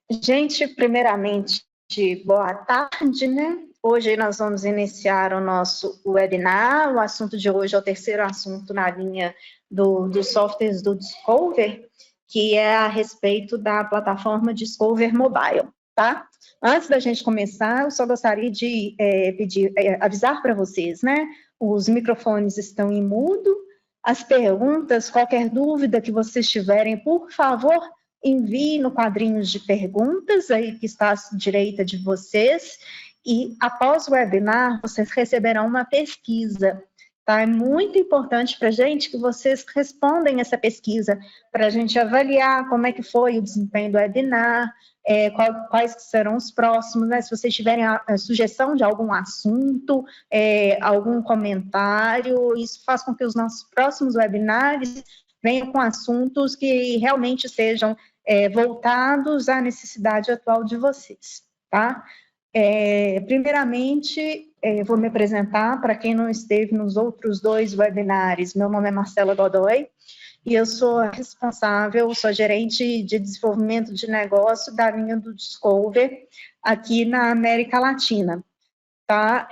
Gente, primeiramente, boa tarde, né? Hoje nós vamos iniciar o nosso webinar. O assunto de hoje é o terceiro assunto na linha dos softwares do Discover, que é a respeito da plataforma Discover Mobile, tá? Antes da gente começar, eu só gostaria de avisar para vocês, né? Os microfones estão em mudo. As perguntas, qualquer dúvida que vocês tiverem, por favor, envie no quadrinho de perguntas aí que está à direita de vocês, e após o webinar, vocês receberão uma pesquisa, tá? É muito importante para a gente que vocês respondam essa pesquisa, para a gente avaliar como é que foi o desempenho do webinar, quais serão os próximos, né? Se vocês tiverem a sugestão de algum assunto, algum comentário, isso faz com que os nossos próximos webinars venham com assuntos que realmente sejam voltados à necessidade atual de vocês, tá? Primeiramente, vou me apresentar para quem não esteve nos outros dois webinars. Meu nome é Marcela Godoy e eu sou sou gerente de desenvolvimento de negócio da linha do Discover aqui na América Latina. Tá?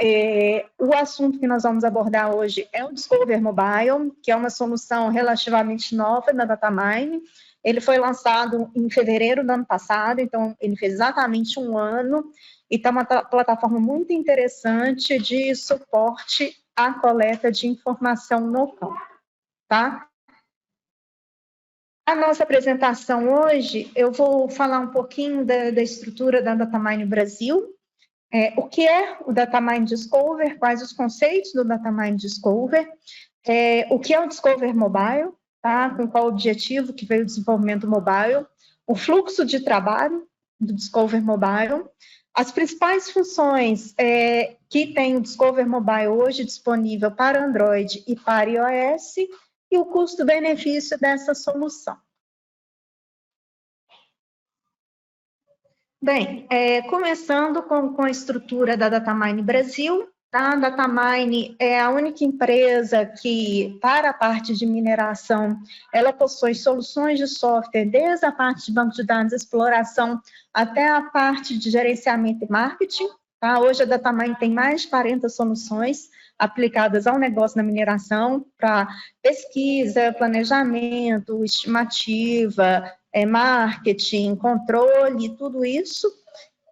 O assunto que nós vamos abordar hoje é o Discover Mobile, que é uma solução relativamente nova da Datamine. Ele foi lançado em fevereiro do ano passado, então ele fez exatamente um ano, e está uma plataforma muito interessante de suporte à coleta de informação no campo. Tá? A nossa apresentação hoje, eu vou falar um pouquinho da estrutura da Datamine Brasil, o que é o Datamine Discover, quais os conceitos do Datamine Discover, o que é o Discover Mobile, tá? Com qual objetivo que veio o desenvolvimento mobile, o fluxo de trabalho do Discover Mobile, as principais funções que tem o Discover Mobile hoje disponível para Android e para iOS, e o custo-benefício dessa solução. Bem, começando com a estrutura da Datamine Brasil, tá? A Datamine é a única empresa que, para a parte de mineração, ela possui soluções de software, desde a parte de banco de dados, exploração, até a parte de gerenciamento e marketing. Tá? Hoje a Datamine tem mais de 40 soluções aplicadas ao negócio da mineração, para pesquisa, planejamento, estimativa, marketing, controle, tudo isso.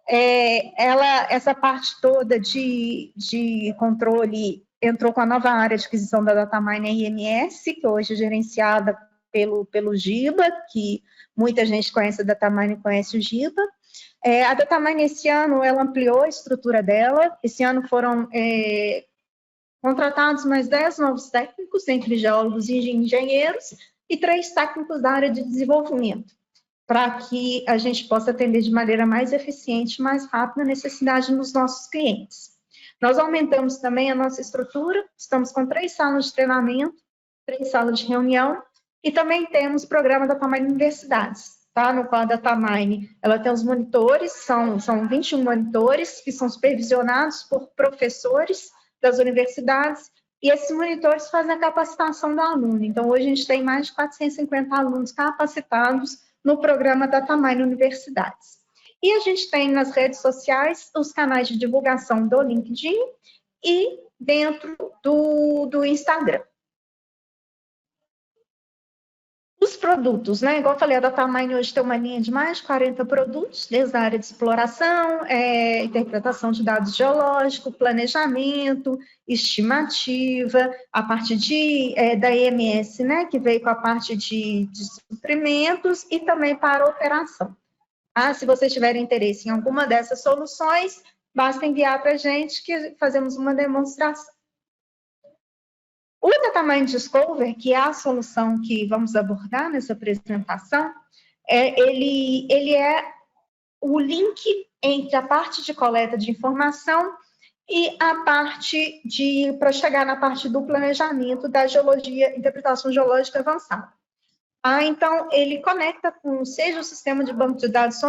Essa parte toda de controle entrou com a nova área de aquisição da Datamine, a IMS, que hoje é gerenciada pelo Giba, que muita gente conhece a Datamine e conhece o Giba. A Datamine, esse ano, ela ampliou a estrutura dela. Esse ano foram contratados mais 10 novos técnicos, entre geólogos e engenheiros, e 3 técnicos da área de desenvolvimento, para que a gente possa atender de maneira mais eficiente, mais rápida, a necessidade dos nossos clientes. Nós aumentamos também a nossa estrutura, estamos com 3 salas de treinamento, 3 salas de reunião, e também temos o programa da Datamine Universidades, tá? No qual a Datamine, ela tem os monitores, são 21 monitores, que são supervisionados por professores das universidades, e esses monitores fazem a capacitação do aluno. Então, hoje a gente tem mais de 450 alunos capacitados no programa Datamine Universidades. E a gente tem nas redes sociais os canais de divulgação do LinkedIn e dentro do Instagram. Os produtos, né? Igual eu falei, a Datamine hoje tem uma linha de mais de 40 produtos, desde a área de exploração, interpretação de dados geológicos, planejamento, estimativa, a parte da EMS, né? Que veio com a parte de suprimentos e também para operação. Se vocês tiverem interesse em alguma dessas soluções, basta enviar para a gente que fazemos uma demonstração. O Datamine Discover, que é a solução que vamos abordar nessa apresentação, ele é o link entre a parte de coleta de informação e a parte para chegar na parte do planejamento da geologia, interpretação geológica avançada. Então, ele conecta com, seja o sistema de banco de dados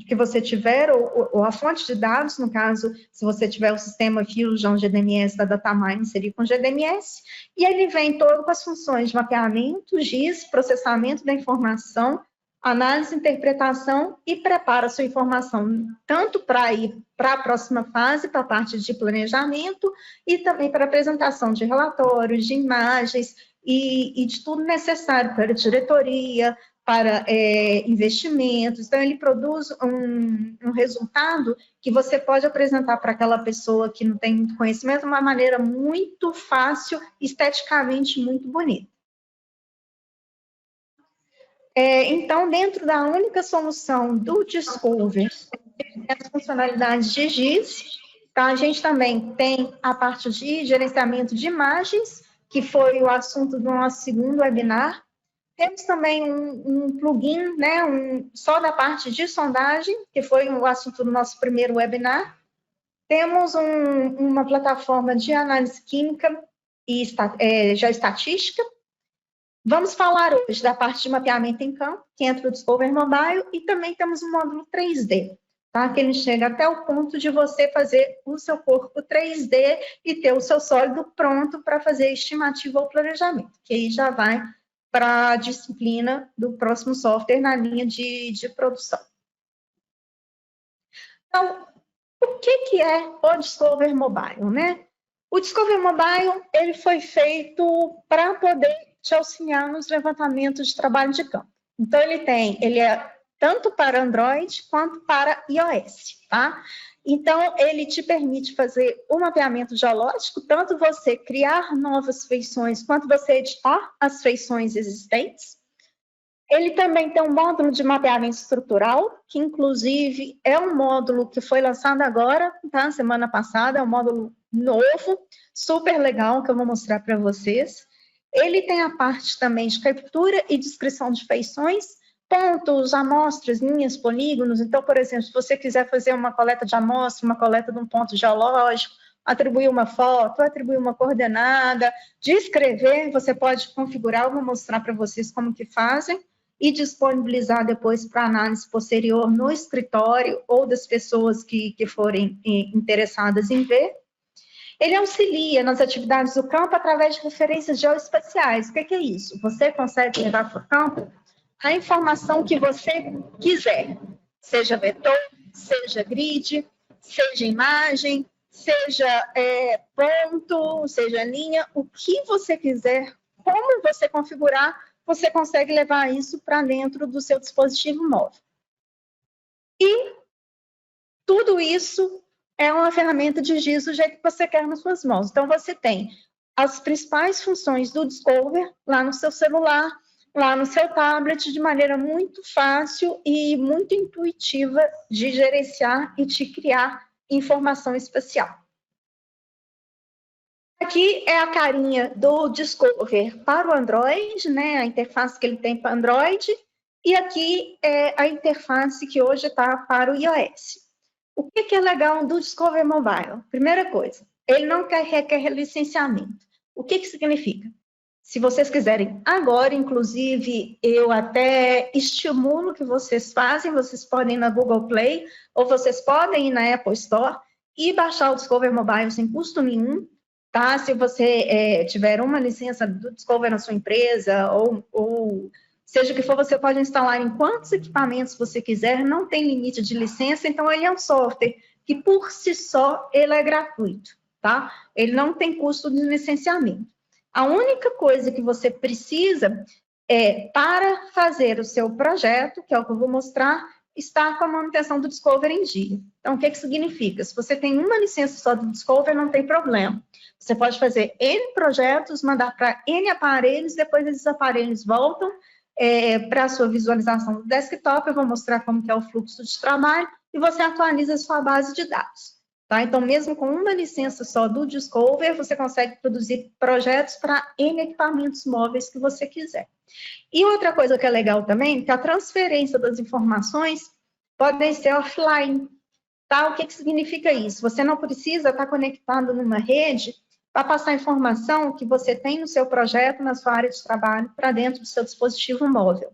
que você tiver, ou a fonte de dados, no caso, se você tiver o sistema Fusion GDMS da Datamine, seria com GDMS, e ele vem todo com as funções de mapeamento, GIS, processamento da informação, análise, interpretação e prepara sua informação tanto para ir para a próxima fase, para a parte de planejamento e também para apresentação de relatórios, de imagens e de tudo necessário para a diretoria, para investimentos. Então, ele produz um resultado que você pode apresentar para aquela pessoa que não tem muito conhecimento de uma maneira muito fácil, esteticamente muito bonita. Então, dentro da única solução do Discover, as funcionalidades de GIS, tá? A gente também tem a parte de gerenciamento de imagens, que foi o assunto do nosso segundo webinar. Temos também um plugin, né, só da parte de sondagem, que foi o assunto do nosso primeiro webinar. Temos uma plataforma de análise química e geoestatística. Vamos falar hoje da parte de mapeamento em campo, que entra o Discover Mobile, e também temos um módulo 3D, tá? Que ele chega até o ponto de você fazer o seu corpo 3D e ter o seu sólido pronto para fazer estimativa ou planejamento, que aí já vai para a disciplina do próximo software na linha de produção. Então, o que é o Discover Mobile, né? O Discover Mobile, ele foi feito para poder te auxiliar nos levantamentos de trabalho de campo. Então, ele é tanto para Android quanto para iOS, tá? Então, ele te permite fazer o mapeamento geológico, tanto você criar novas feições, quanto você editar as feições existentes. Ele também tem um módulo de mapeamento estrutural, que inclusive é um módulo que foi lançado agora, tá? Semana passada, é um módulo novo, super legal, que eu vou mostrar para vocês. Ele tem a parte também de captura e descrição de feições, pontos, amostras, linhas, polígonos. Então, por exemplo, se você quiser fazer uma coleta de amostra, uma coleta de um ponto geológico, atribuir uma foto, atribuir uma coordenada, descrever, você pode configurar, eu vou mostrar para vocês como que fazem, e disponibilizar depois para análise posterior no escritório ou das pessoas que forem interessadas em ver. Ele auxilia nas atividades do campo através de referências geoespaciais. O que é isso? Você consegue levar para o campo a informação que você quiser, seja vetor, seja grid, seja imagem, seja ponto, seja linha, o que você quiser, como você configurar, você consegue levar isso para dentro do seu dispositivo móvel. E tudo isso é uma ferramenta de GIS do jeito que você quer nas suas mãos. Então, você tem as principais funções do Discover lá no seu celular, lá no seu tablet, de maneira muito fácil e muito intuitiva de gerenciar e de criar informação espacial. Aqui é a carinha do Discover para o Android, né? A interface que ele tem para Android. E aqui é a interface que hoje está para o iOS. O que é legal do Discover Mobile? Primeira coisa, ele não requer licenciamento. O que significa? Se vocês quiserem agora, inclusive, eu até estimulo que vocês façam, vocês podem ir na Google Play, ou vocês podem ir na Apple Store e baixar o Discover Mobile sem custo nenhum, tá? Se você tiver uma licença do Discover na sua empresa, ou seja o que for, você pode instalar em quantos equipamentos você quiser, não tem limite de licença, então ele é um software que, por si só, ele é gratuito, tá? Ele não tem custo de licenciamento. A única coisa que você precisa para fazer o seu projeto, que é o que eu vou mostrar, está com a manutenção do Discover em dia. Então, o que significa? Se você tem uma licença só do Discover, não tem problema. Você pode fazer N projetos, mandar para N aparelhos, depois esses aparelhos voltam para a sua visualização do desktop. Eu vou mostrar como que é o fluxo de trabalho e você atualiza a sua base de dados. Tá? Então, mesmo com uma licença só do Discover, você consegue produzir projetos para N equipamentos móveis que você quiser. E outra coisa que é legal também, é que a transferência das informações podem ser offline. Tá? O que significa isso? Você não precisa estar conectado numa rede para passar a informação que você tem no seu projeto, na sua área de trabalho, para dentro do seu dispositivo móvel.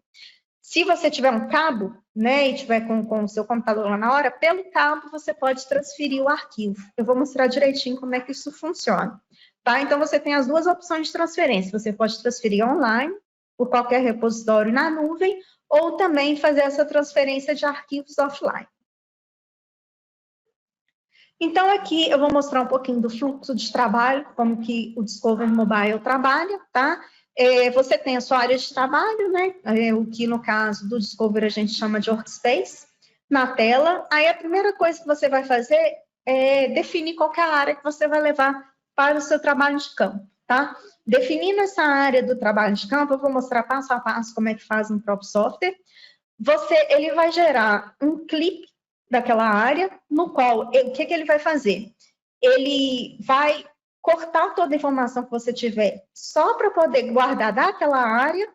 Se você tiver um cabo, né, e tiver com o seu computador lá na hora, pelo cabo você pode transferir o arquivo. Eu vou mostrar direitinho como é que isso funciona. Tá? Então, você tem as duas opções de transferência. Você pode transferir online por qualquer repositório na nuvem, ou também fazer essa transferência de arquivos offline. Então, aqui eu vou mostrar um pouquinho do fluxo de trabalho, como que o Discover Mobile trabalha, tá? Você tem a sua área de trabalho, né? O que no caso do Discover a gente chama de Workspace, na tela. Aí a primeira coisa que você vai fazer é definir qual que é a área que você vai levar para o seu trabalho de campo, tá? Definindo essa área do trabalho de campo, eu vou mostrar passo a passo como é que faz no próprio software. Ele vai gerar um clipe daquela área, no qual, o que ele vai fazer? Ele vai cortar toda a informação que você tiver só para poder guardar daquela área,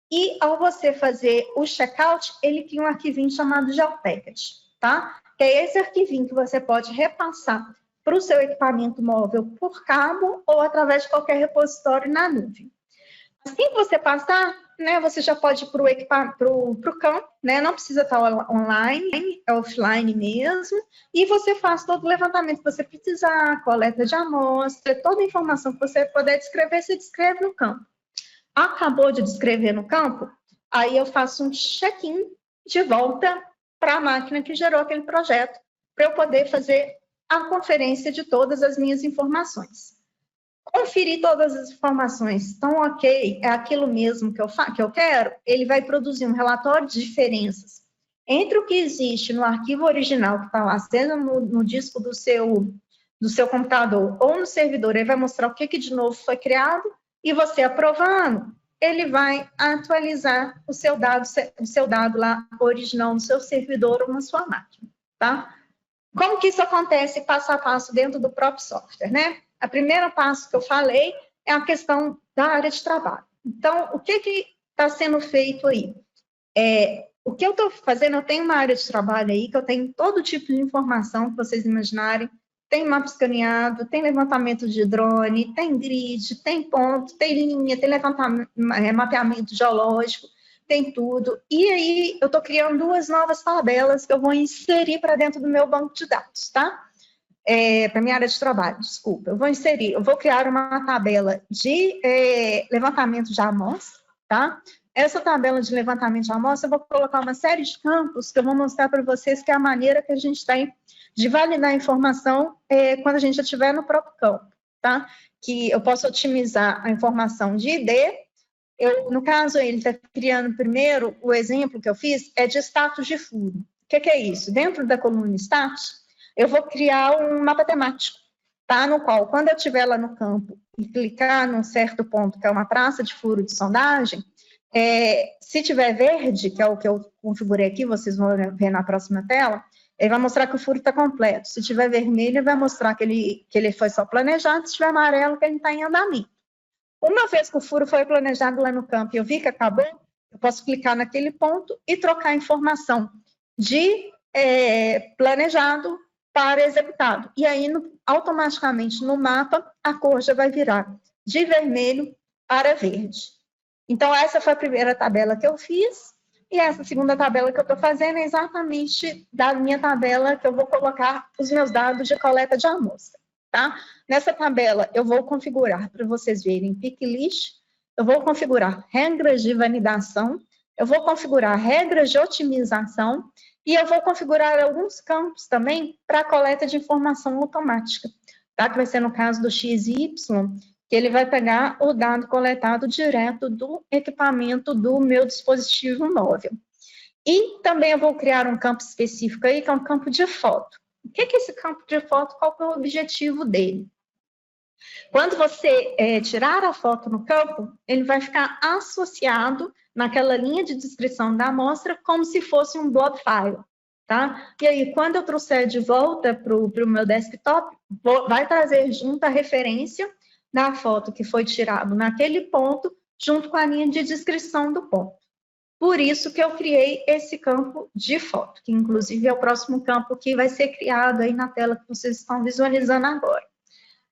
e ao você fazer o checkout, ele cria um arquivinho chamado GeoPackage, tá? Que é esse arquivinho que você pode repassar para o seu equipamento móvel por cabo ou através de qualquer repositório na nuvem. Assim que você passar, né, você já pode ir para o campo, né, não precisa estar online, é offline mesmo, e você faz todo o levantamento que você precisar, coleta de amostra, toda a informação que você puder descrever, você descreve no campo. Acabou de descrever no campo, aí eu faço um check-in de volta para a máquina que gerou aquele projeto, para eu poder fazer a conferência de todas as minhas informações. Conferir todas as informações, estão ok, é aquilo mesmo que eu quero, ele vai produzir um relatório de diferenças entre o que existe no arquivo original que está lá, seja no disco do seu computador ou no servidor, ele vai mostrar o que de novo foi criado, e você aprovando, ele vai atualizar o seu dado lá original no seu servidor ou na sua máquina, tá? Como que isso acontece passo a passo dentro do próprio software, né? O primeiro passo que eu falei é a questão da área de trabalho. Então, o que está sendo feito aí? O que eu estou fazendo, eu tenho uma área de trabalho aí, que eu tenho todo tipo de informação que vocês imaginarem. Tem mapa escaneado, tem levantamento de drone, tem grid, tem ponto, tem linha, tem mapeamento geológico, tem tudo. E aí, eu estou criando 2 novas tabelas que eu vou inserir para dentro do meu banco de dados, tá? Para minha área de trabalho, desculpa. Eu vou criar uma tabela de levantamento de amostra, tá? Essa tabela de levantamento de amostra, eu vou colocar uma série de campos que eu vou mostrar para vocês, que é a maneira que a gente tem de validar a informação quando a gente já estiver no próprio campo, tá? Que eu posso otimizar a informação de ID. No caso, ele está criando primeiro, o exemplo que eu fiz é de status de furo. O que é isso? Dentro da coluna status, eu vou criar um mapa temático, tá? No qual, quando eu estiver lá no campo e clicar num certo ponto, que é uma traça de furo de sondagem, se tiver verde, que é o que eu configurei aqui, vocês vão ver na próxima tela, ele vai mostrar que o furo está completo. Se tiver vermelho, ele vai mostrar que ele foi só planejado. Se tiver amarelo, que ele está em andamento. Uma vez que o furo foi planejado lá no campo e eu vi que acabou, eu posso clicar naquele ponto e trocar a informação de planejado para executado. E aí, automaticamente, no mapa, a cor já vai virar de vermelho para verde. Então, essa foi a primeira tabela que eu fiz. E essa segunda tabela que eu estou fazendo é exatamente da minha tabela que eu vou colocar os meus dados de coleta de amostra, tá? Nessa tabela, eu vou configurar, para vocês verem, pick list, eu vou configurar regras de validação, eu vou configurar regras de otimização e eu vou configurar alguns campos também para coleta de informação automática, tá? Que vai ser no caso do X e Y, que ele vai pegar o dado coletado direto do equipamento do meu dispositivo móvel. E também eu vou criar um campo específico aí, que é um campo de foto. O que é esse campo de foto? Qual é o objetivo dele? Quando você tirar a foto no campo, ele vai ficar associado naquela linha de descrição da amostra como se fosse um blob file, tá? E aí, quando eu trouxer de volta para o meu desktop, vai trazer junto a referência da foto que foi tirado naquele ponto, junto com a linha de descrição do ponto. Por isso que eu criei esse campo de foto, que inclusive é o próximo campo que vai ser criado aí na tela que vocês estão visualizando agora.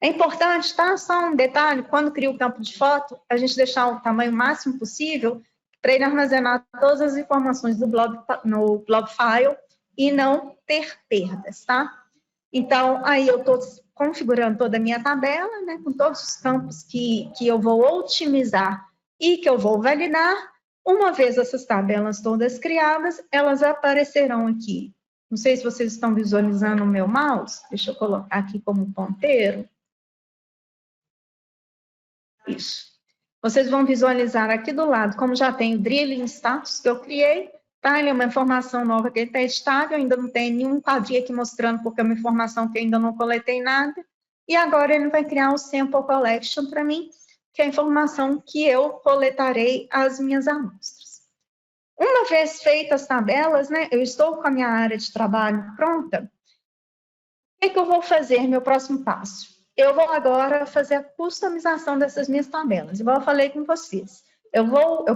É importante, tá? Só um detalhe, quando cria o campo de foto, a gente deixar o tamanho máximo possível para ele armazenar todas as informações no blob file e não ter perdas, tá? Então, aí eu estou configurando toda a minha tabela, né, com todos os campos que eu vou otimizar e que eu vou validar. Uma vez essas tabelas todas criadas, elas aparecerão aqui. Não sei se vocês estão visualizando o meu mouse. Deixa eu colocar aqui como ponteiro. Isso. Vocês vão visualizar aqui do lado, como já tem o drilling status que eu criei, tá? Ele é uma informação nova que está estável, ainda não tem nenhum quadrinho aqui mostrando, porque é uma informação que ainda não coletei nada. E agora ele vai criar o sample collection para mim, que é a informação que eu coletarei as minhas amostras. Uma vez feitas as tabelas, né, eu estou com a minha área de trabalho pronta, o que eu vou fazer, meu próximo passo? Eu vou agora fazer a customização dessas minhas tabelas, igual eu falei com vocês. Eu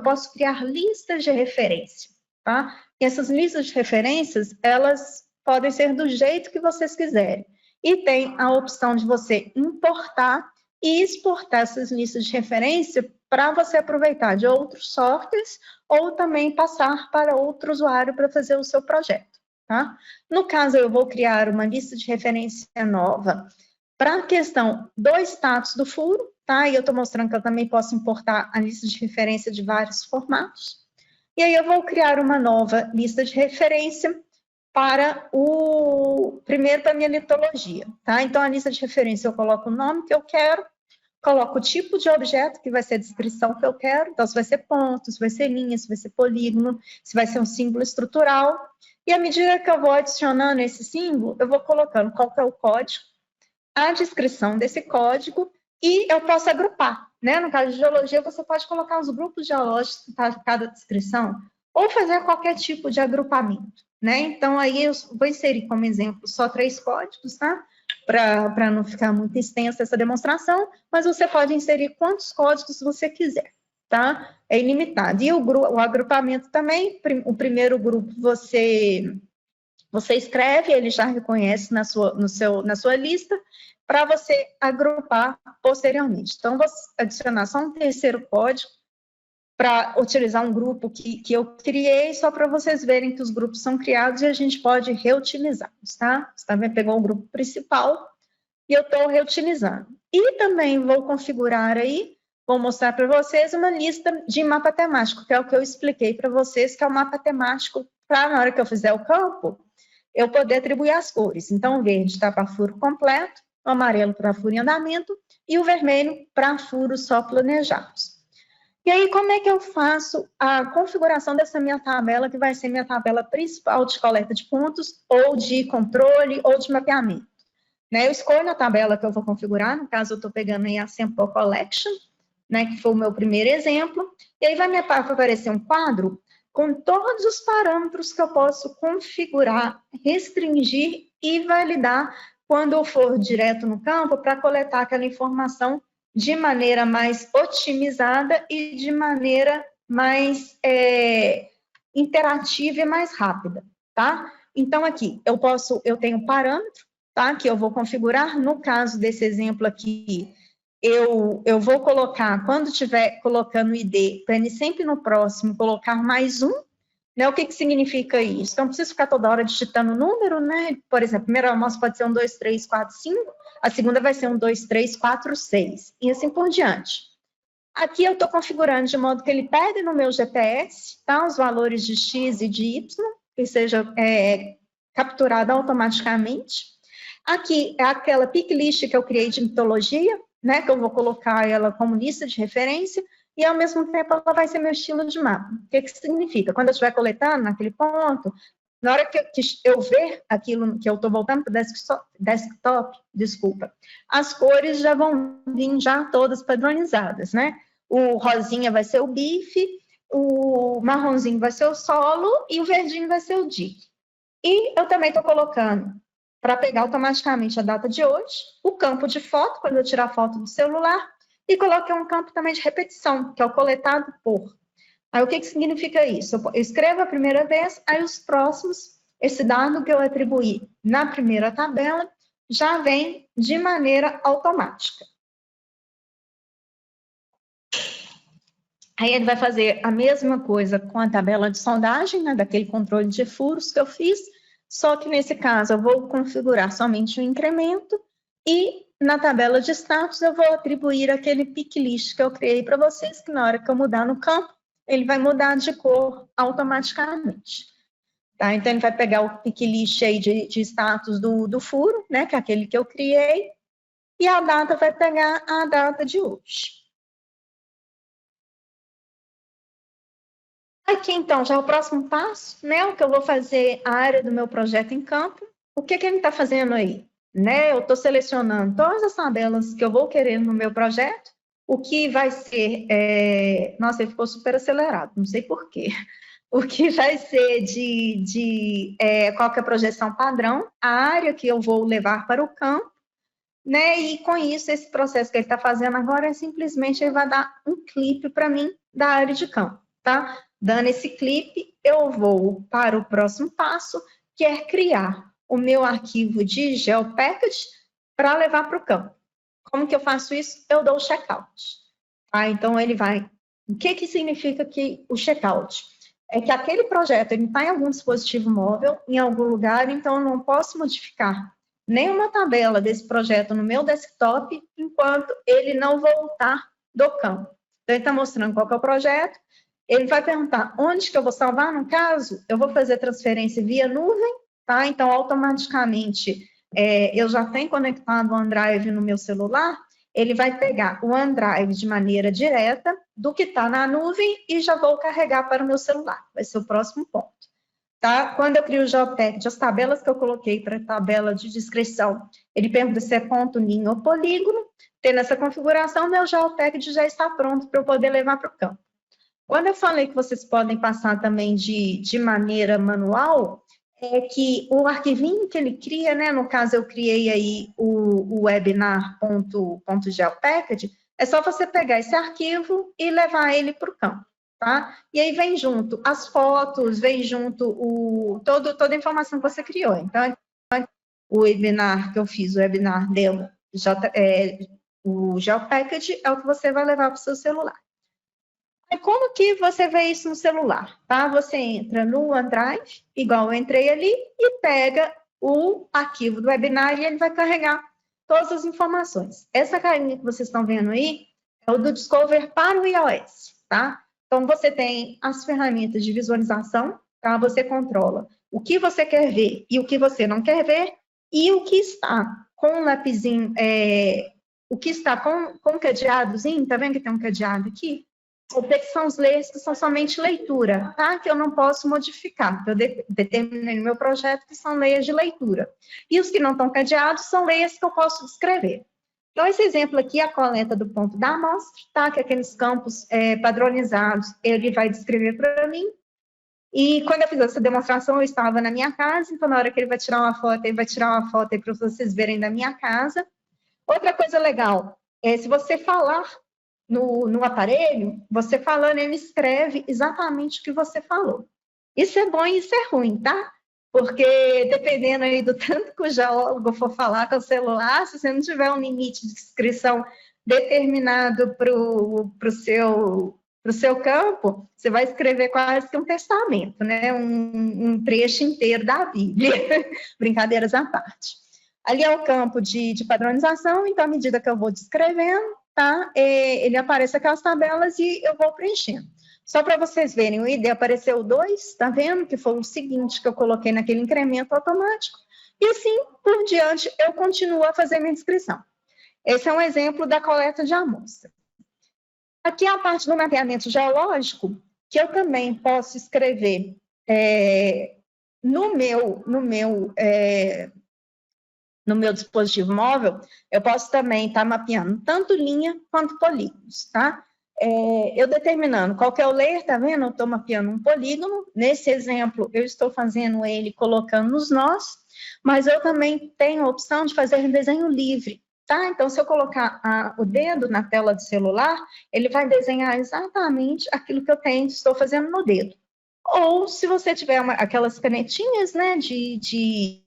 posso criar listas de referência, tá? E essas listas de referências, elas podem ser do jeito que vocês quiserem. E tem a opção de você importar e exportar essas listas de referência para você aproveitar de outros softwares ou também passar para outro usuário para fazer o seu projeto, tá? No caso, eu vou criar uma lista de referência nova para a questão do status do furo, tá? E eu estou mostrando que eu também posso importar a lista de referência de vários formatos. E aí eu vou criar uma nova lista de referência para primeiro para a minha litologia, tá? Então, a lista de referência eu coloco o nome que eu quero, coloco o tipo de objeto, que vai ser a descrição que eu quero, então se vai ser ponto, se vai ser linha, se vai ser polígono, se vai ser um símbolo estrutural, e à medida que eu vou adicionando esse símbolo, eu vou colocando qual que é o código, a descrição desse código, e eu posso agrupar, né? No caso de geologia, você pode colocar os grupos geológicos para cada descrição, ou fazer qualquer tipo de agrupamento, né? Então, aí eu vou inserir como exemplo só 3 códigos, tá? Para não ficar muito extensa essa demonstração, mas você pode inserir quantos códigos você quiser, tá? É ilimitado. E o agrupamento também, o primeiro grupo você escreve, ele já reconhece na sua lista, para você agrupar posteriormente. Então, vou adicionar só um terceiro código para utilizar um grupo que eu criei, só para vocês verem que os grupos são criados e a gente pode reutilizá-los, tá? Você também pegou o grupo principal e eu estou reutilizando. E também vou configurar aí, vou mostrar para vocês uma lista de mapa temático, que é o que eu expliquei para vocês, que é o mapa temático para, na hora que eu fizer o campo, eu poder atribuir as cores. Então, o verde está para furo completo, o amarelo para furo em andamento e o vermelho para furos só planejados. E aí, como é que eu faço a configuração dessa minha tabela, que vai ser minha tabela principal de coleta de pontos, ou de controle, ou de mapeamento? Né, eu escolho a tabela que eu vou configurar, no caso, eu estou pegando aí a Sample Collection, né, que foi o meu primeiro exemplo, e aí vai me aparecer um quadro com todos os parâmetros que eu posso configurar, restringir e validar quando eu for direto no campo para coletar aquela informação de maneira mais otimizada e de maneira mais interativa e mais rápida, tá? Então, aqui, eu tenho parâmetro, tá? Que eu vou configurar. No caso desse exemplo aqui, eu vou colocar, quando estiver colocando o ID, para ele sempre no próximo colocar mais um, né? O que significa isso? Então, não preciso ficar toda hora digitando o número, né? Por exemplo, a primeira amostra pode ser 1, 2, 3, 4, 5, a segunda vai ser 1, 2, 3, 4, 6, e assim por diante. Aqui eu estou configurando de modo que ele pede no meu GPS, tá? Os valores de X e de Y, que seja capturado automaticamente. Aqui é aquela pick list que eu criei de mitologia, né? Que eu vou colocar ela como lista de referência, e ao mesmo tempo ela vai ser meu estilo de mapa. O que significa? Quando eu estiver coletando naquele ponto, na hora que eu ver aquilo que eu estou voltando para o desktop, desculpa, as cores já vão vir já todas padronizadas, né? O rosinha vai ser o bife, o marronzinho vai ser o solo e o verdinho vai ser o dig. E eu também estou colocando, para pegar automaticamente a data de hoje, o campo de foto, quando eu tirar a foto do celular, e coloquei um campo também de repetição, que é o coletado por. Aí, o que significa isso? Eu escrevo a primeira vez, aí os próximos, esse dado que eu atribuí na primeira tabela, já vem de maneira automática. Aí ele vai fazer a mesma coisa com a tabela de sondagem, né, daquele controle de furos que eu fiz, só que nesse caso eu vou configurar somente o incremento e na tabela de status, eu vou atribuir aquele pick list que eu criei para vocês, que na hora que eu mudar no campo, ele vai mudar de cor automaticamente. Tá? Então, ele vai pegar o pick list aí de status do furo, né, que é aquele que eu criei, e a data vai pegar a data de hoje. Aqui, então, já é o próximo passo, né, o que eu vou fazer a área do meu projeto em campo. O que ele está fazendo aí? Né, eu estou selecionando todas as tabelas que eu vou querer no meu projeto, o que vai ser... Nossa, ele ficou super acelerado, não sei por quê. O que vai ser qual que é a projeção padrão, a área que eu vou levar para o campo, né? E com isso, esse processo que ele está fazendo agora é simplesmente ele vai dar um clipe para mim da área de campo, tá? Dando esse clipe, eu vou para o próximo passo, que é criar o meu arquivo de GeoPackage para levar para o campo. Como que eu faço isso? Eu dou o checkout. Tá? Então, ele vai... O que significa que o checkout? É que aquele projeto está em algum dispositivo móvel, em algum lugar, então eu não posso modificar nenhuma tabela desse projeto no meu desktop enquanto ele não voltar do campo. Então, ele está mostrando qual que é o projeto, ele vai perguntar onde que eu vou salvar, no caso, eu vou fazer transferência via nuvem, tá? Então, automaticamente, eu já tenho conectado o OneDrive no meu celular, ele vai pegar o OneDrive de maneira direta do que está na nuvem e já vou carregar para o meu celular. Vai ser o próximo ponto. Tá? Quando eu crio o GeoPackage, as tabelas que eu coloquei para a tabela de descrição, ele pergunta se é ponto, linha ou polígono. Tendo essa configuração, meu GeoPackage já está pronto para eu poder levar para o campo. Quando eu falei que vocês podem passar também de maneira manual, é que o arquivinho que ele cria, né, no caso eu criei aí o webinar.geopackage, é só você pegar esse arquivo e levar ele para o campo, tá? E aí vem junto as fotos, vem junto toda a informação que você criou. Então, o webinar que eu fiz, o webinar demo, o GeoPackage é o que você vai levar para o seu celular. E como que você vê isso no celular? Tá? Você entra no OneDrive, igual eu entrei ali, e pega o arquivo do webinar e ele vai carregar todas as informações. Essa carinha que vocês estão vendo aí é o do Discover para o iOS, tá? Então, você tem as ferramentas de visualização, tá? Você controla o que você quer ver e o que você não quer ver, e o que está com o lapisinho, o que está com o cadeadozinho, tá vendo que tem um cadeado aqui? São os layers que são somente leitura, tá? Que eu não posso modificar. Eu determinei no meu projeto que são layers de leitura. E os que não estão cadeados são layers que eu posso descrever. Então, esse exemplo aqui é a coleta do ponto da amostra, tá? Que aqueles campos padronizados, ele vai descrever para mim. E quando eu fiz essa demonstração, eu estava na minha casa, então na hora que ele vai tirar uma foto, ele vai tirar uma foto aí para vocês verem da minha casa. Outra coisa legal, se você falar no aparelho, você falando, ele escreve exatamente o que você falou. Isso é bom e isso é ruim, tá? Porque dependendo aí do tanto que o geólogo for falar com o celular, se você não tiver um limite de descrição determinado para o seu campo, você vai escrever quase que um testamento, né? Um trecho inteiro da Bíblia. Brincadeiras à parte. Ali é o campo de padronização, então à medida que eu vou descrevendo, tá? Ele aparece aquelas tabelas e eu vou preenchendo. Só para vocês verem, o ID apareceu 2, tá vendo? Que foi o seguinte que eu coloquei naquele incremento automático. E assim, por diante, eu continuo a fazer minha descrição. Esse é um exemplo da coleta de amostra. Aqui é a parte do mapeamento geológico, que eu também posso escrever no meu dispositivo móvel, eu posso também estar mapeando tanto linha quanto polígonos, tá? Eu determinando qual que é o layer, tá vendo? Eu estou mapeando um polígono. Nesse exemplo, eu estou fazendo ele colocando nos nós, mas eu também tenho a opção de fazer um desenho livre, tá? Então, se eu colocar o dedo na tela do celular, ele vai desenhar exatamente aquilo que eu estou fazendo no dedo. Ou, se você tiver aquelas canetinhas, né, de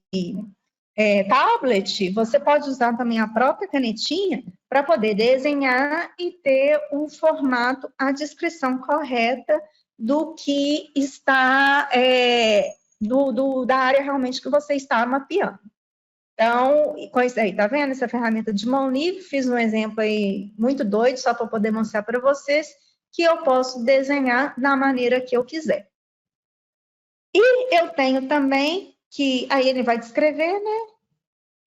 tablet, você pode usar também a própria canetinha para poder desenhar e ter um formato, a descrição correta do que está, da área realmente que você está mapeando. Então, com isso aí, tá vendo? Essa ferramenta de mão livre, fiz um exemplo aí muito doido, só para poder mostrar para vocês que eu posso desenhar da maneira que eu quiser. E eu tenho também, que aí ele vai descrever, né?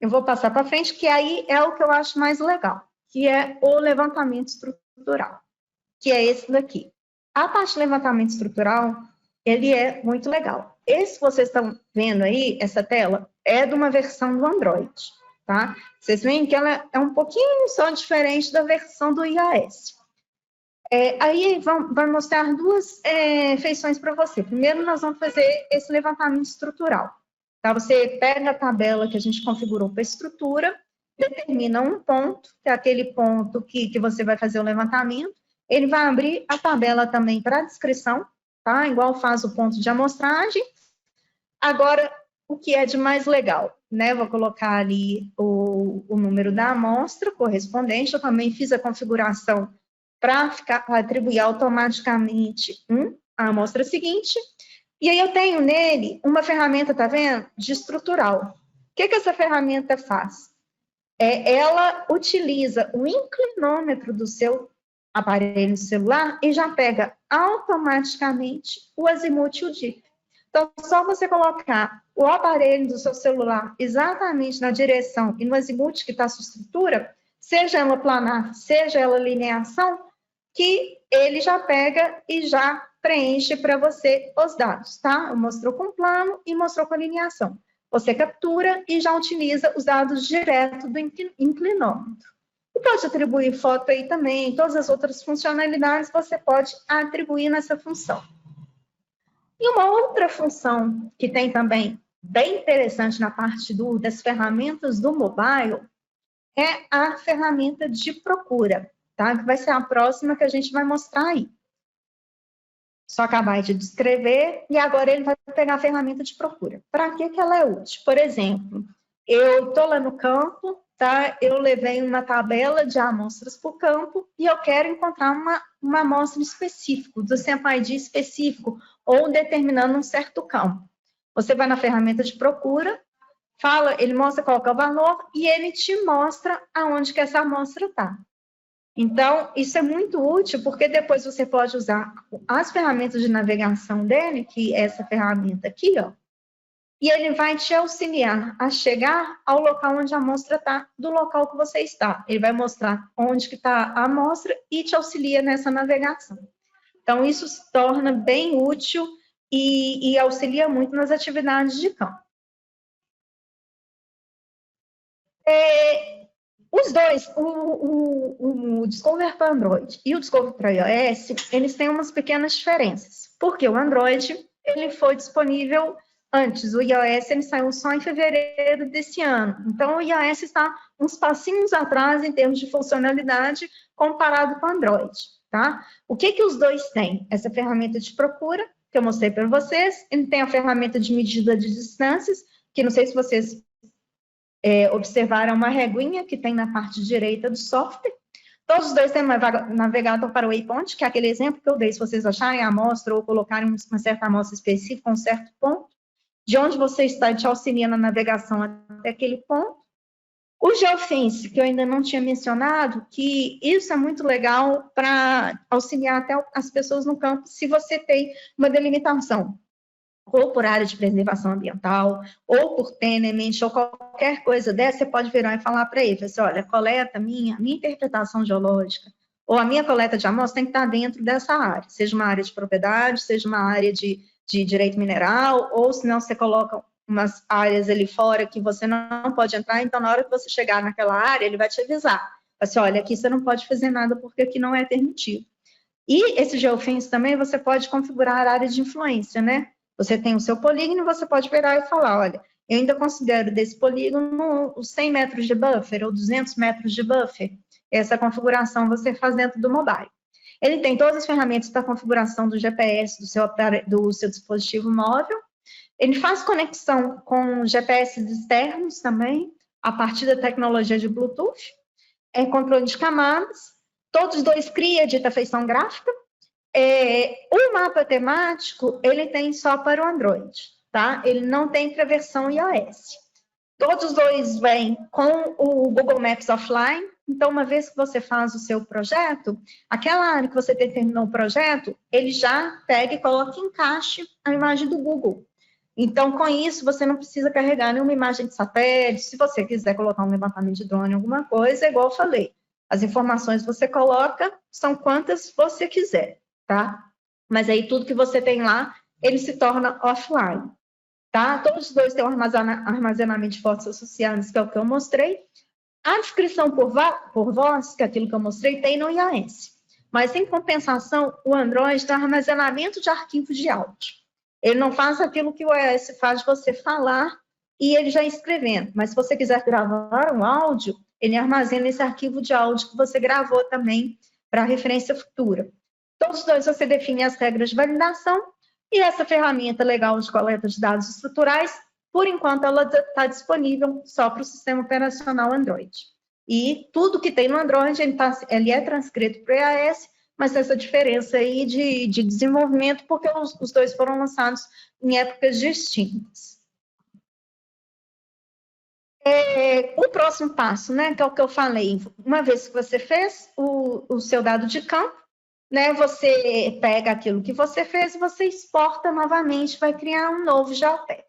Eu vou passar para frente, que aí é o que eu acho mais legal, que é o levantamento estrutural, que é esse daqui. A parte de levantamento estrutural, ele é muito legal. Esse que vocês estão vendo aí, essa tela, é de uma versão do Android, tá? Vocês veem que ela é um pouquinho só diferente da versão do iOS. Aí vai mostrar duas feições para você. Primeiro, nós vamos fazer esse levantamento estrutural. Tá? Você pega a tabela que a gente configurou para a estrutura, determina um ponto, que é aquele ponto que você vai fazer o levantamento. Ele vai abrir a tabela também para a descrição, tá? Igual faz o ponto de amostragem. Agora, o que é de mais legal, né? Vou colocar ali o número da amostra correspondente. Eu também fiz a configuração para atribuir automaticamente a amostra seguinte. E aí eu tenho nele uma ferramenta, tá vendo? De estrutural. O que essa ferramenta faz? Ela utiliza o inclinômetro do seu aparelho celular e já pega automaticamente o azimuth e o dip. Então, só você colocar o aparelho do seu celular exatamente na direção e no azimuth que está a sua estrutura, seja ela planar, seja ela lineação, que ele já pega e já preenche para você os dados, tá? Mostrou com plano e mostrou com alineação. Você captura e já utiliza os dados direto do inclinômetro. E pode atribuir foto aí também, todas as outras funcionalidades você pode atribuir nessa função. E uma outra função que tem também bem interessante na parte das ferramentas do mobile é a ferramenta de procura, tá? Que vai ser a próxima que a gente vai mostrar aí. Só acabar de descrever e agora ele vai pegar a ferramenta de procura. Para que ela é útil? Por exemplo, eu estou lá no campo, tá? Eu levei uma tabela de amostras por campo e eu quero encontrar uma amostra específica, do SampleID específico, ou determinando um certo campo. Você vai na ferramenta de procura, fala, ele mostra qual que é o valor e ele te mostra aonde que essa amostra está. Então, isso é muito útil, porque depois você pode usar as ferramentas de navegação dele, que é essa ferramenta aqui, ó, e ele vai te auxiliar a chegar ao local onde a amostra está, do local que você está. Ele vai mostrar onde que está a amostra e te auxilia nessa navegação. Então, isso se torna bem útil e auxilia muito nas atividades de campo. Os dois, o Discover para Android e o Discover para iOS, eles têm umas pequenas diferenças. Porque o Android, ele foi disponível antes, o iOS ele saiu só em fevereiro desse ano. Então, o iOS está uns passinhos atrás em termos de funcionalidade comparado com o Android, tá? O que os dois têm? Essa ferramenta de procura, que eu mostrei para vocês, ele tem a ferramenta de medida de distâncias, que não sei se vocês observaram uma reguinha que tem na parte direita do software. Todos os dois têm um navegador para o waypoint, que é aquele exemplo que eu dei, se vocês acharem a amostra ou colocarem uma certa amostra específica, um certo ponto, de onde você está te auxiliando na navegação até aquele ponto. O Geofence, que eu ainda não tinha mencionado, que isso é muito legal para auxiliar até as pessoas no campo, se você tem uma delimitação, ou por área de preservação ambiental, ou por tenement, ou qualquer coisa dessa, você pode virar e falar para ele, assim, olha, coleta minha interpretação geológica, ou a minha coleta de amostra tem que estar dentro dessa área, seja uma área de propriedade, seja uma área de direito mineral, ou senão você coloca umas áreas ali fora que você não pode entrar, então na hora que você chegar naquela área, ele vai te avisar, assim, olha, aqui você não pode fazer nada porque aqui não é permitido. E esse Geofence também, você pode configurar a área de influência, né? Você tem o seu polígono e você pode virar e falar, olha, eu ainda considero desse polígono os 100 metros de buffer ou 200 metros de buffer. Essa configuração você faz dentro do mobile. Ele tem todas as ferramentas para configuração do GPS do seu dispositivo móvel. Ele faz conexão com GPS externos também, a partir da tecnologia de Bluetooth. Controle de camadas. Todos os dois cria dita feição gráfica. O mapa temático, ele tem só para o Android, tá? Ele não tem para a versão iOS. Todos os dois vêm com o Google Maps offline. Então, uma vez que você faz o seu projeto, aquela área que você determinou o projeto, ele já pega e coloca em caixa a imagem do Google. Então, com isso, você não precisa carregar nenhuma imagem de satélite. Se você quiser colocar um levantamento de drone, alguma coisa, é igual eu falei. As informações você coloca, são quantas você quiser, tá? Mas aí tudo que você tem lá, ele se torna offline, tá? Todos os dois têm um armazenamento de fotos associadas, que é o que eu mostrei. A descrição por voz, que é aquilo que eu mostrei, tem no iOS. Mas, em compensação, o Android tem armazenamento de arquivo de áudio. Ele não faz aquilo que o iOS faz de você falar e ele já escrevendo. Mas, se você quiser gravar um áudio, ele armazena esse arquivo de áudio que você gravou também para referência futura. Todos os dois você define as regras de validação e essa ferramenta legal de coleta de dados estruturais, por enquanto, ela está disponível só para o sistema operacional Android. E tudo que tem no Android, ele é transcrito para o iOS, mas essa diferença aí de desenvolvimento, porque os dois foram lançados em épocas distintas. O próximo passo, né, que é o que eu falei, uma vez que você fez o seu dado de campo, né, você pega aquilo que você fez, você exporta novamente, vai criar um novo geopath.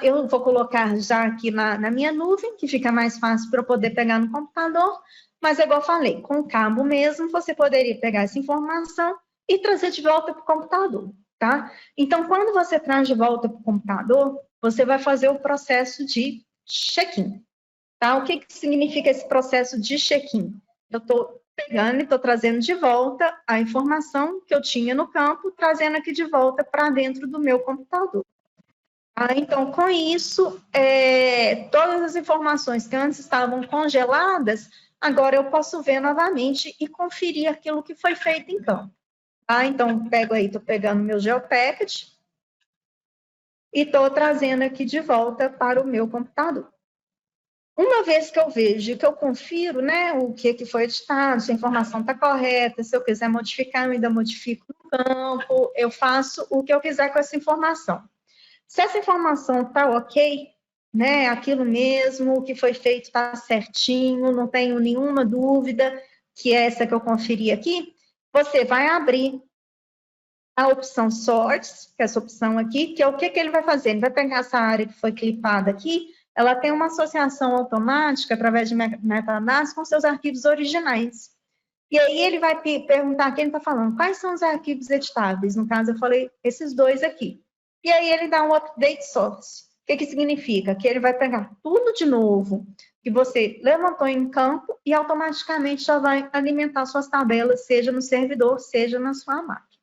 Eu vou colocar já aqui na minha nuvem, que fica mais fácil para eu poder pegar no computador, mas igual eu falei, com o cabo mesmo, você poderia pegar essa informação e trazer de volta para o computador, tá? Então, quando você traz de volta para o computador, você vai fazer o processo de check-in, tá? O que significa esse processo de check-in? Eu estou pegando e estou trazendo de volta a informação que eu tinha no campo, trazendo aqui de volta para dentro do meu computador. Então, com isso, todas as informações que antes estavam congeladas, agora eu posso ver novamente e conferir aquilo que foi feito em campo. Então, estou pegando meu GeoPacket e estou trazendo aqui de volta para o meu computador. Uma vez que eu vejo, que eu confiro, né, o que foi editado, se a informação está correta, se eu quiser modificar, eu ainda modifico no campo, eu faço o que eu quiser com essa informação. Se essa informação está ok, né, aquilo mesmo, o que foi feito está certinho, não tenho nenhuma dúvida, que é essa que eu conferi aqui, você vai abrir a opção Source, que é essa opção aqui, que é o que ele vai fazer? Ele vai pegar essa área que foi clipada aqui, ela tem uma associação automática, através de metadados, com seus arquivos originais. E aí ele vai perguntar, aqui ele está falando, quais são os arquivos editáveis? No caso, eu falei esses dois aqui. E aí ele dá um update source. O que significa? Que ele vai pegar tudo de novo que você levantou em campo e automaticamente já vai alimentar suas tabelas, seja no servidor, seja na sua máquina.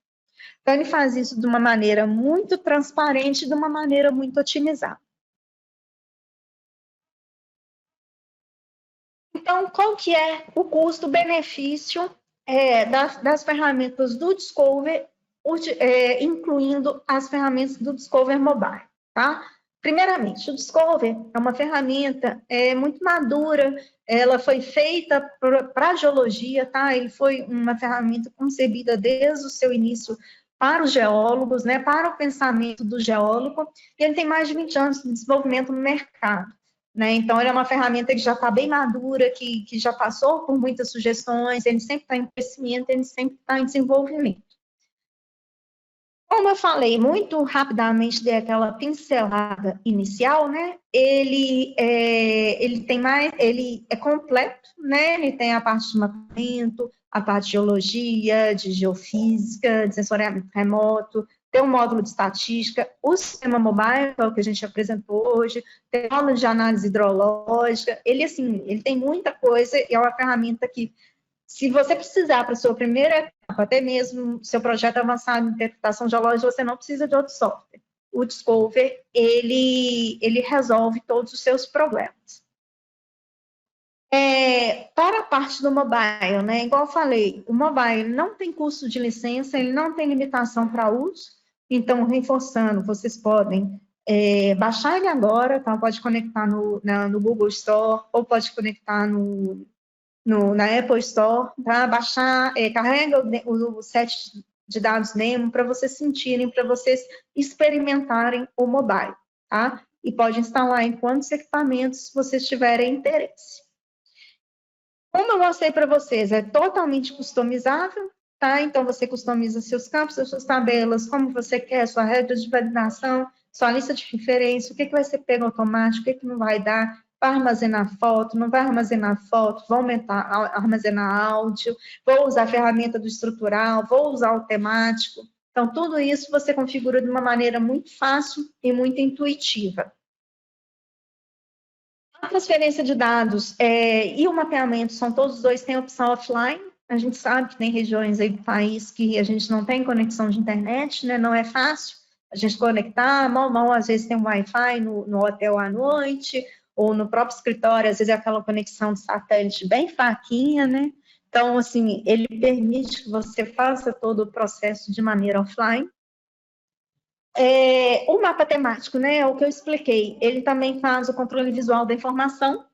Então, ele faz isso de uma maneira muito transparente, de uma maneira muito otimizada. Então, qual que é o custo-benefício das ferramentas do Discover, incluindo as ferramentas do Discover Mobile, tá? Primeiramente, o Discover é uma ferramenta muito madura, ela foi feita para a geologia, tá? Ele foi uma ferramenta concebida desde o seu início para os geólogos, né? Para o pensamento do geólogo, e ele tem mais de 20 anos de desenvolvimento no mercado. Né? Então, ele é uma ferramenta que já está bem madura, que já passou por muitas sugestões, ele sempre está em crescimento, ele sempre está em desenvolvimento. Como eu falei, muito rapidamente dei aquela pincelada inicial, né? Ele é completo, né? Ele tem a parte de mapeamento, a parte de geologia, de geofísica, de sensoriamento remoto, tem um módulo de estatística, o sistema mobile, que é o que a gente apresentou hoje, tem módulo de análise hidrológica, ele tem muita coisa, e é uma ferramenta que, se você precisar para a sua primeira etapa, até mesmo seu projeto avançado em interpretação geológica, você não precisa de outro software. O Discover, ele resolve todos os seus problemas. Para a parte do mobile, né, igual eu falei, o mobile não tem custo de licença, ele não tem limitação para uso, então, reforçando, vocês podem baixar ele agora, tá? Pode conectar no Google Store, ou pode conectar na Apple Store, tá? Baixar, carrega o set de dados Nemo para vocês sentirem, para vocês experimentarem o mobile, tá? e pode instalar em quantos equipamentos vocês tiverem interesse. Como eu mostrei para vocês, é totalmente customizável, tá? Então, você customiza seus campos, suas tabelas, como você quer, sua regra de validação, sua lista de referência, o que vai ser pego automático, o que não vai dar, vai armazenar foto, não vai armazenar foto, vou armazenar áudio, vou usar a ferramenta do estrutural, vou usar o temático. Então, tudo isso você configura de uma maneira muito fácil e muito intuitiva. A transferência de dados e o mapeamento, são todos os dois, têm opção offline. A gente sabe que tem regiões aí do país que a gente não tem conexão de internet, né? Não é fácil a gente conectar, mal, às vezes tem um Wi-Fi no hotel à noite, ou no próprio escritório, às vezes é aquela conexão de satélite bem fraquinha, né? Então, assim, ele permite que você faça todo o processo de maneira offline. O mapa temático, né, é o que eu expliquei, ele também faz o controle visual da informação.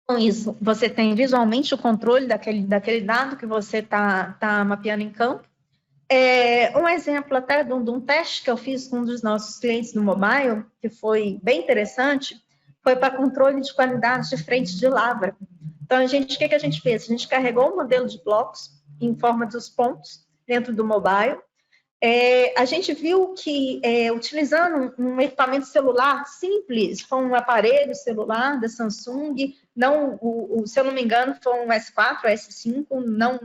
Com isso, você tem visualmente o controle daquele dado que você está mapeando em campo. Um exemplo até de um teste que eu fiz com um dos nossos clientes no mobile, que foi bem interessante, foi para controle de qualidade de frente de lavra. Então, o que a gente fez? A gente carregou um modelo de blocos em forma dos pontos dentro do mobile. A gente viu que, utilizando um equipamento celular simples, foi um aparelho celular da Samsung, não, se eu não me engano, foi um S4, S5,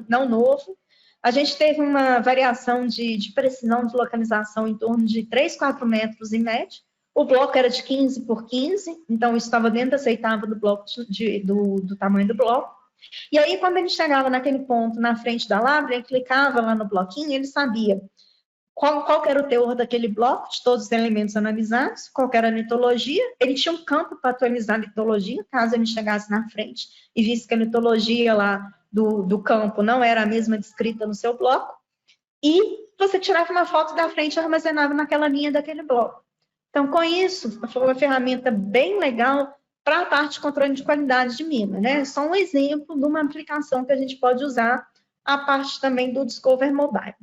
não novo. A gente teve uma variação de precisão de localização em torno de 3, 4 metros em média. O bloco era de 15 por 15, então isso estava dentro aceitável do bloco do tamanho do bloco. E aí, quando ele chegava naquele ponto na frente da lavra, ele clicava lá no bloquinho, ele sabia qual era o teor daquele bloco, de todos os elementos analisados, qual era a litologia. Ele tinha um campo para atualizar a litologia, caso ele chegasse na frente e visse que a litologia lá do campo não era a mesma descrita no seu bloco, e você tirava uma foto da frente e armazenava naquela linha daquele bloco. Então, com isso, foi uma ferramenta bem legal para a parte de controle de qualidade de mina, né? Só um exemplo de uma aplicação que a gente pode usar, a parte também do Discover Mobile.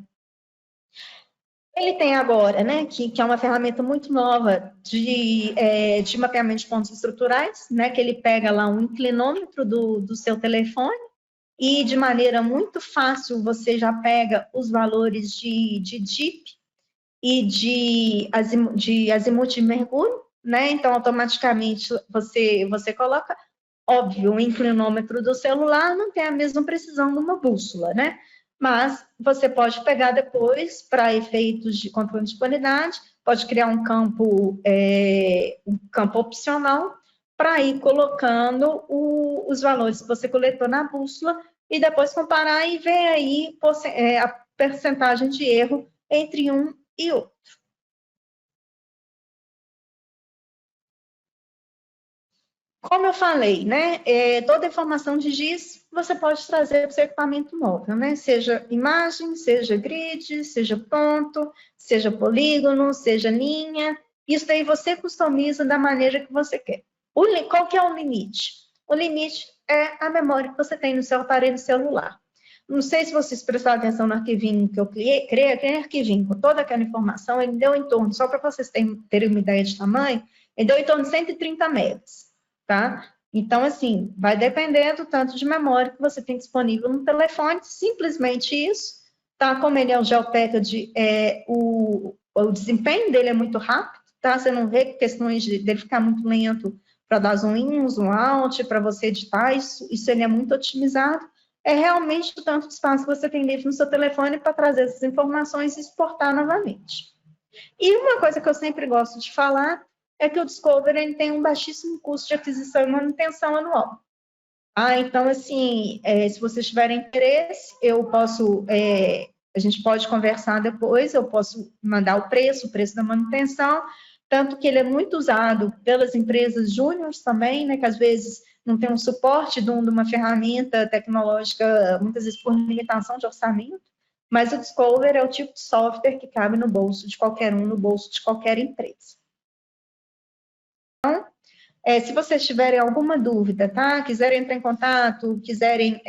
Ele tem agora, né, que é uma ferramenta muito nova de mapeamento de pontos estruturais, né, que ele pega lá um inclinômetro do seu telefone e de maneira muito fácil você já pega os valores de DIP e de azimuth de mergulho, né, então automaticamente você coloca, óbvio, o inclinômetro do celular não tem a mesma precisão de uma bússola, né, mas você pode pegar depois, para efeitos de controle de qualidade, pode criar um campo opcional para ir colocando os valores que você coletou na bússola e depois comparar e ver aí a percentagem de erro entre um e outro. Como eu falei, né, toda informação de GIS você pode trazer para o seu equipamento móvel, né, seja imagem, seja grid, seja ponto, seja polígono, seja linha, isso daí você customiza da maneira que você quer. Qual que é o limite? O limite é a memória que você tem no seu aparelho celular. Não sei se vocês prestaram atenção no arquivinho que eu criei aquele arquivinho com toda aquela informação, ele deu em torno, só para vocês terem uma ideia de tamanho, ele deu em torno de 130 megas. Tá? Então, assim, vai depender do tanto de memória que você tem disponível no telefone, simplesmente isso, tá? Como ele é o Gel Package, o desempenho dele é muito rápido, tá? Você não vê questões dele ficar muito lento para dar zoom in, zoom out, para você editar, isso ele é muito otimizado. É realmente o tanto de espaço que você tem livre no seu telefone para trazer essas informações e exportar novamente. E uma coisa que eu sempre gosto de falar é que o Discover ele tem um baixíssimo custo de aquisição e manutenção anual. Então, assim, se vocês tiverem interesse, a gente pode conversar depois, eu posso mandar o preço da manutenção, tanto que ele é muito usado pelas empresas júniores também, né, que às vezes não tem um suporte de uma ferramenta tecnológica, muitas vezes por limitação de orçamento, mas o Discover é o tipo de software que cabe no bolso de qualquer um, no bolso de qualquer empresa. Então, se vocês tiverem alguma dúvida, tá? Quiserem entrar em contato, quiserem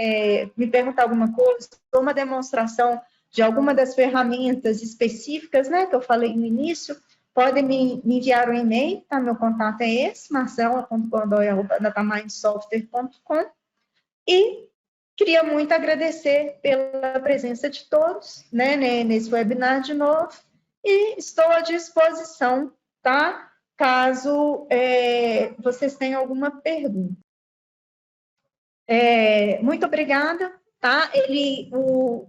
me perguntar alguma coisa, ou uma demonstração de alguma das ferramentas específicas, né, que eu falei no início, podem me enviar um e-mail, tá? Meu contato é esse, marcela.godoy@datamindsoftware.com. E queria muito agradecer pela presença de todos, né, nesse webinar de novo, e estou à disposição, tá? Caso vocês tenham alguma pergunta. Muito obrigada, tá?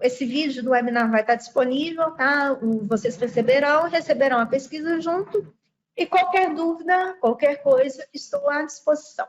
Esse vídeo do webinar vai estar disponível, tá? Vocês receberão a pesquisa junto, e qualquer dúvida, qualquer coisa, estou à disposição.